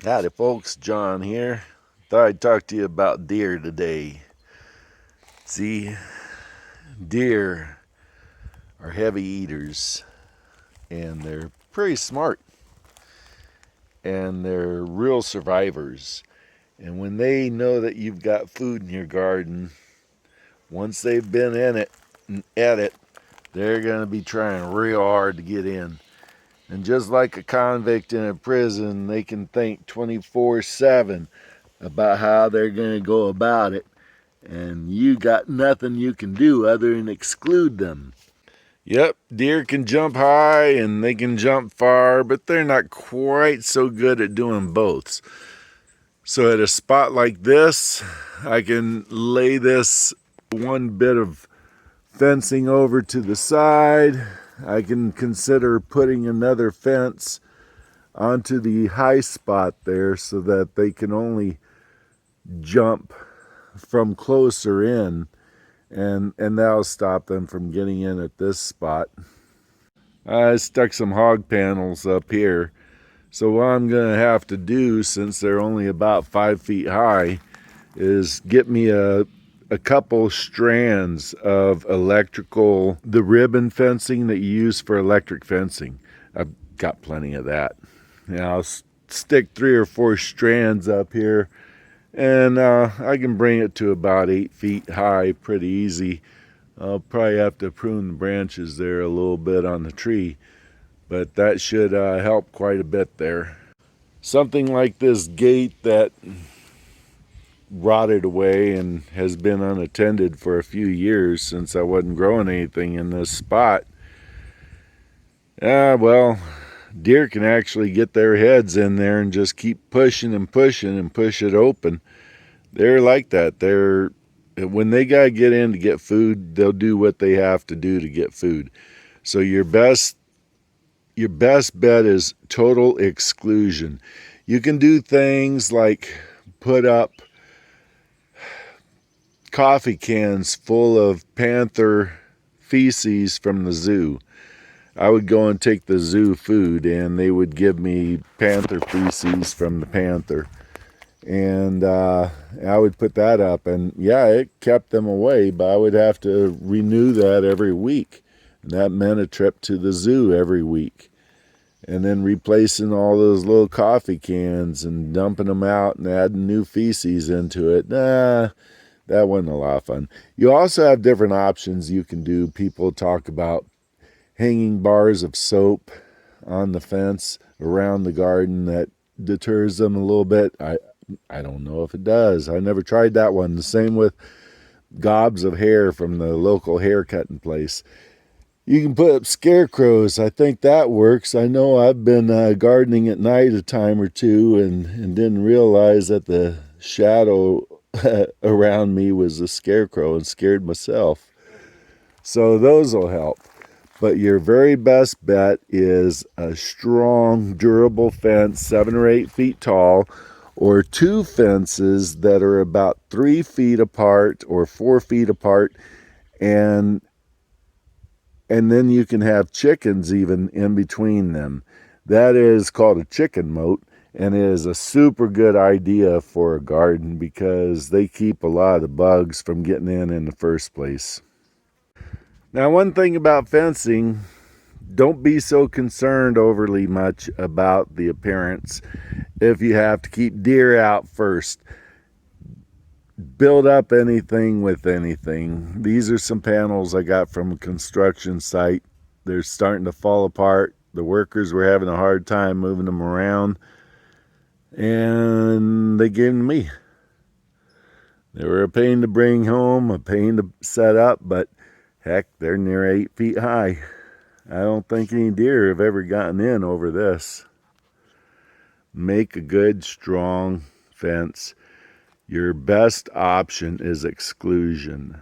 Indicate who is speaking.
Speaker 1: Howdy folks, John here. Thought I'd talk to you about deer today. See, deer are heavy eaters and they're pretty smart and they're real survivors. And when they know that you've got food in your garden, once they've been in it and at it, they're going to be trying real hard to get in. And just like a convict in a prison, they can think 24/7 about how they're going to go about it. And you got nothing you can do other than exclude them. Yep, deer can jump high and they can jump far, but they're not quite so good at doing both. So at a spot like this, I can lay this one bit of fencing over to the side. I can consider putting another fence onto the high spot there so that they can only jump from closer in, and that'll stop them from getting in at this spot. I stuck some hog panels up here, so what I'm gonna have to do, since they're only about 5 feet high, is get me a couple strands of the ribbon fencing that you use for electric fencing. I've got plenty of that. Now I'll stick 3 or 4 strands up here, and I can bring it to about 8 feet high pretty easy. I'll probably have to prune the branches there a little bit on the tree, but that should help quite a bit there. Something like this gate that rotted away and has been unattended for a few years since I wasn't growing anything in this spot. Well, deer can actually get their heads in there and just keep pushing and pushing and push it open. They're like that. When they gotta get in to get food, they'll do what they have to do to get food. So your best bet is total exclusion. You can do things like put up coffee cans full of panther feces from the zoo. I would go and take the zoo food and they would give me panther feces from the panther. And I would put that up, and yeah, it kept them away, but I would have to renew that every week. And that meant a trip to the zoo every week. And then replacing all those little coffee cans and dumping them out and adding new feces into it. That wasn't a lot of fun. You also have different options you can do. People talk about hanging bars of soap on the fence around the garden. That deters them a little bit. I don't know if it does. I never tried that one. The same with gobs of hair from the local hair cutting place. You can put up scarecrows. I think that works. I know I've been gardening at night a time or two and didn't realize that the shadow around me was a scarecrow and scared myself. So those will help. But your very best bet is a strong, durable fence, 7 or 8 feet tall, or 2 fences that are about 3 feet apart or 4 feet apart, and then you can have chickens even in between them. That is called a chicken moat, and it is a super good idea for a garden because they keep a lot of the bugs from getting in the first place. Now, one thing about fencing, don't be so concerned overly much about the appearance. If you have to keep deer out first, build up anything with anything. These are some panels I got from a construction site. They're starting to fall apart. The workers were having a hard time moving them around, and they gave them to me. They were a pain to bring home, a pain to set up, but heck, they're near 8 feet high. I don't think any deer have ever gotten in over this. Make a good, strong fence. Your best option is exclusion.